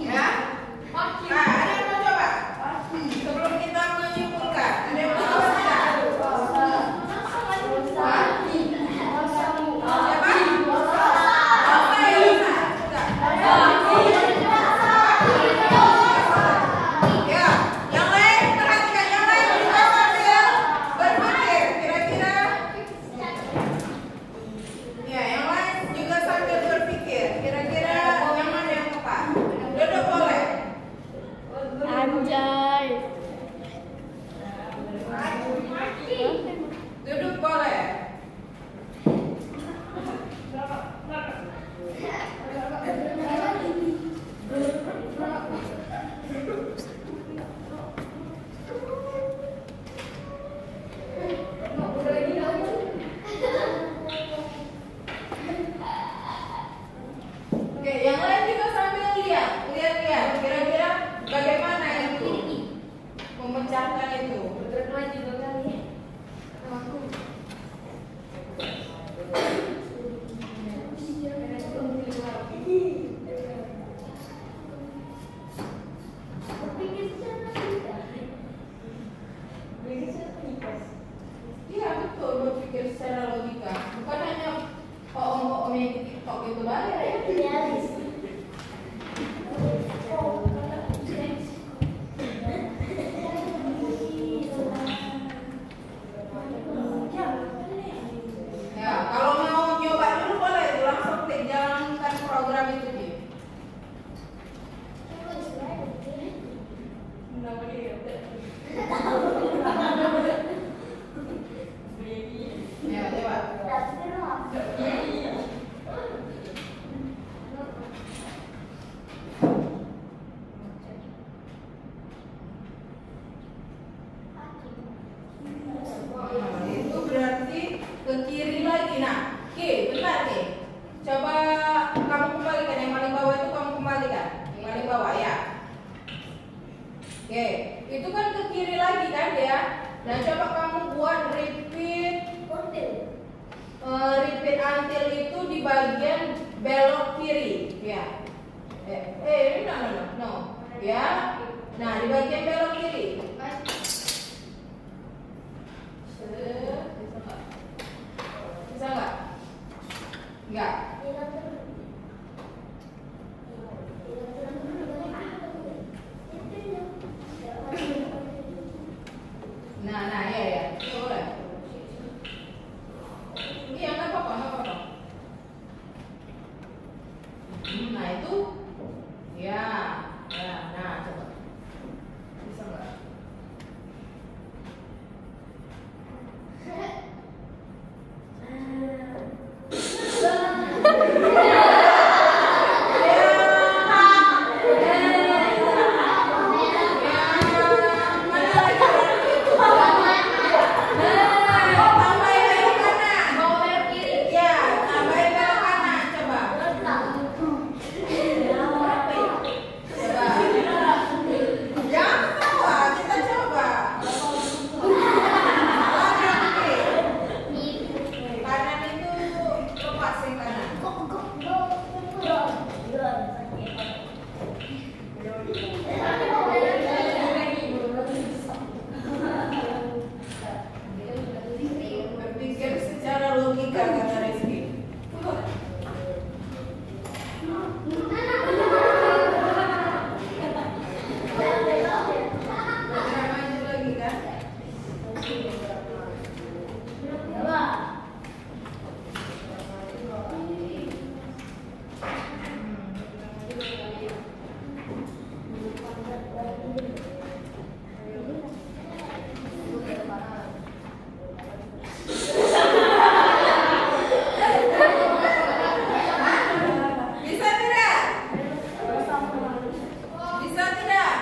Ya? Nah, ada yang mau coba? Sebelum kita menyimpulkan, ada yang mau coba tidak? Ya, yang lain perhatikan, yang lain juga sambil berpikir kira-kira. Ya, yang lain juga sambil berpikir kira-kira yang mana yang tepat. Duduk boleh. Anjay. Duduk boleh. Oke, yang lain juga sambil lihat kira-kira bagaimana yang memecahkan itu. Iya betul, berpikir secara logika, bukan hanya om yang di TikTok itu banyak ya. sendiri lagi kan ya. Nah coba kamu buat repeat until itu di bagian belok kiri ya. No. Ya. Nah di bagian belok kiri. Bisa nggak? Nggak. Nah, ya. Boleh. Iya, nggak apa-apa. Nah, itu. Ya. Nah, coba. Bisa nggak? Berpikir secara logika kata Rizky. Maju lagi kan? Bisa tidak? Bisa tidak?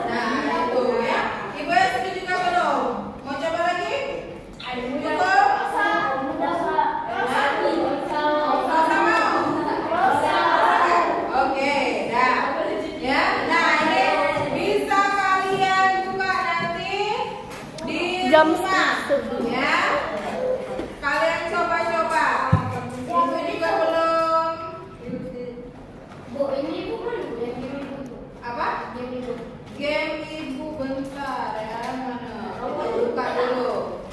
Nah, itu ya. Ibu yang setuju juga belum? Mau coba lagi? Cukup? Oke, dah. Ya, nah ini bisa kalian buka nanti di rumah. Ya. Kalian coba-coba. Ibu juga belum. Apa? Game ibu bentar ya. Mana? Kita buka dulu.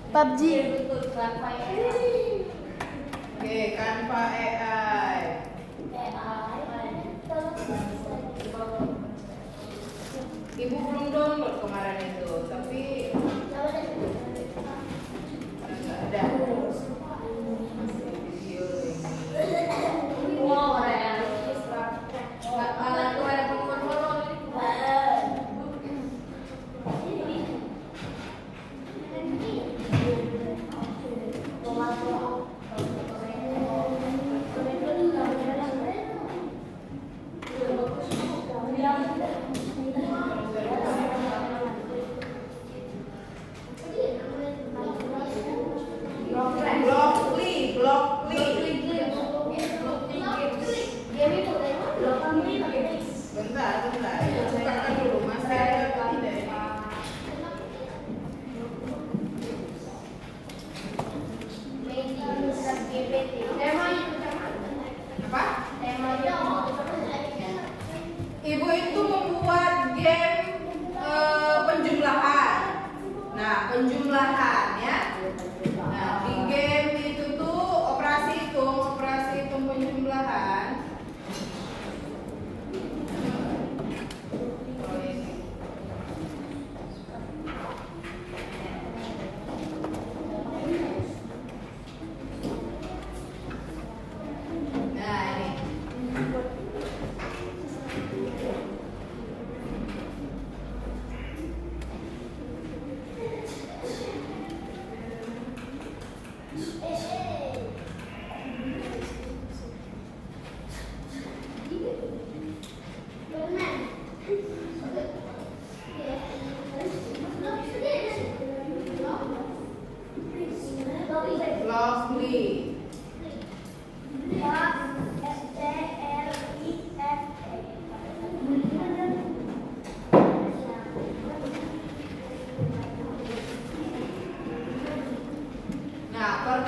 PUBG. Oke, Canva AI. Ibu belum download kemarin itu, tapi nggak ada. Masih video ini. Belum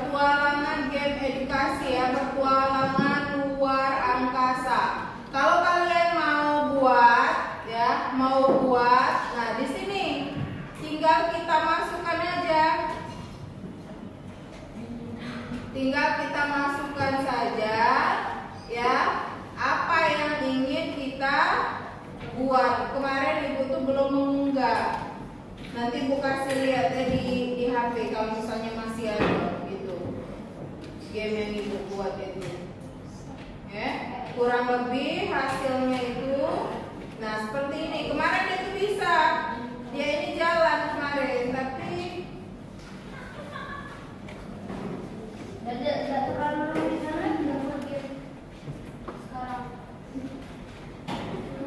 petualangan game edukasi ya, petualangan luar angkasa. Kalau kalian mau buat ya, nah di sini tinggal kita masukkan aja. Tinggal kita masukkan saja ya apa yang ingin kita buat. Kemarin Ibu tuh belum mengunggah. Nanti Bu kasih lihat ya di HP kalau misalnya masih ada gitu. Game yang Ibu buat itu. Ya, kurang lebih hasilnya itu nah seperti ini. Kemarin dia tuh bisa. Dia ini jalan kemarin, tapi tidak terlalu sekarang.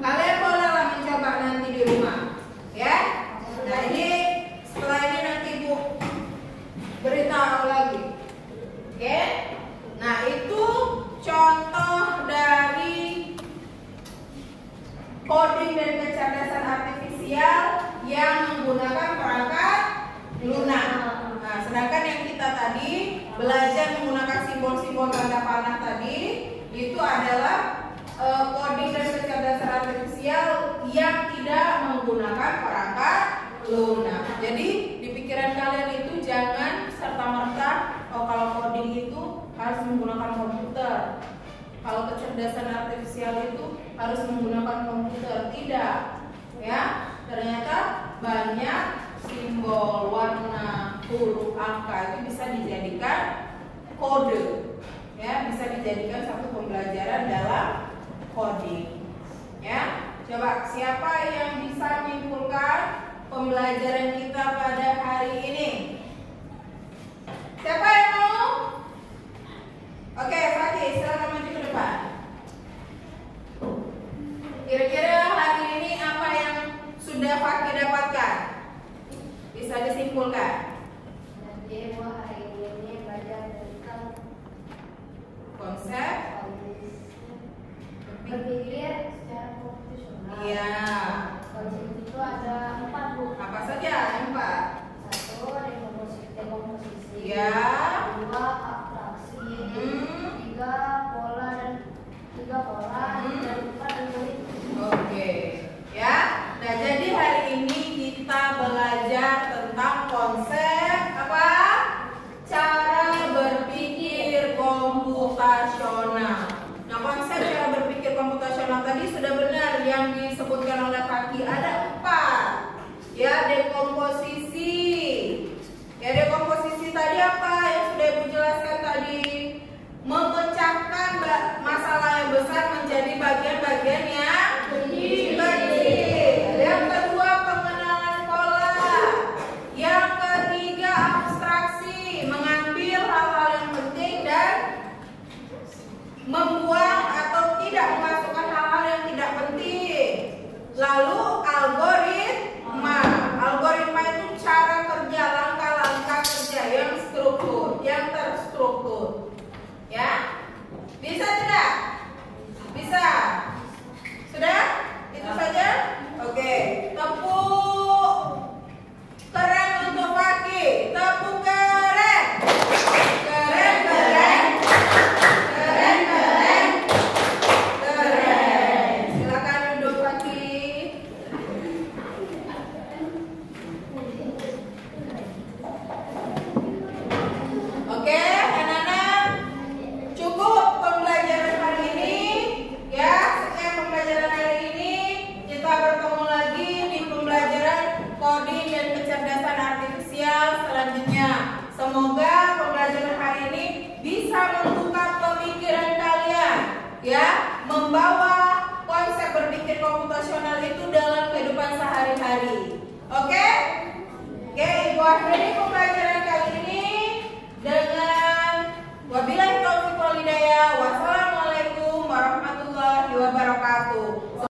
kalian bolehlah mencoba nanti di rumah, ya. Nah ini setelah ini nanti Bu beritahu lagi, oke? Nah itu contoh dari coding dan kecerdasan artifisial yang menggunakan perangkat lunak. Nah sedangkan yang kita tadi belajar menggunakan simbol-simbol tanda panah tadi itu adalah coding dan kecerdasan artifisial yang tidak menggunakan perangkat lunak. Jadi di pikiran kalian itu jangan serta-merta kalau coding itu harus menggunakan komputer. Kalau kecerdasan artifisial itu harus menggunakan komputer. Tidak. Ya, ternyata banyak simbol, warna, huruf, angka itu bisa dijadikan kode. Ya, bisa dijadikan satu pembelajaran dalam coding. Ya, coba siapa yang bisa menyimpulkan pembelajaran kita pada hari ini? Siapa yang mau? Oke, Fatih, silakan maju ke depan. Kira-kira hari ini apa yang sudah Fatih dapatkan? Bisa disimpulkan. Jadi hari ini belajar tentang Konsep berpikir secara profesional. Iya. Konsep itu ada 4 Bu. Apa saja? 4. 1 dekomposisi. Iya. 2 abstraksi. 3 pola dan 4 algoritma. Oke. Ya. Nah, jadi hari ini kita belajar tentang konsep apa? Cara berpikir komputasional. Nah, konsep cara berpikir komputasional tadi sudah benar yang disebutkan oleh Kaki. Ada 4. Ya, dekomposisi. Ya, dekomposisi tadi apa yang sudah Ibu jelaskan tadi? Memecahkan masalah yang besar menjadi bagian-bagian yang kecil. Yang kedua, pengenalan pola. Yang ketiga, abstraksi, mengambil hal-hal yang penting dan membuang atau tidak memasukkan hal-hal yang tidak penting. Lalu algoritma. Algoritma itu cara kerja, langkah-langkah kerja yang terstruktur. Ya? Bisa tidak? Bisa. Sudah? Itu saja? Oke. Tepuk keren untuk Fakih. Tepuk keren. Keren. Silakan duduk Fakih. Oke, anak-anak, cukup pembelajaran hari ini. Ya, sekian pembelajaran hari ini. Kita bertemu lagi di pembelajaran coding dan kecerdasan artifisial selanjutnya. Semoga pembelajaran hari ini bisa membuka pemikiran kalian, ya, membawa konsep berpikir komputasional itu dalam kehidupan sehari-hari. Oke? Oke, Ibu akhiri pembelajaran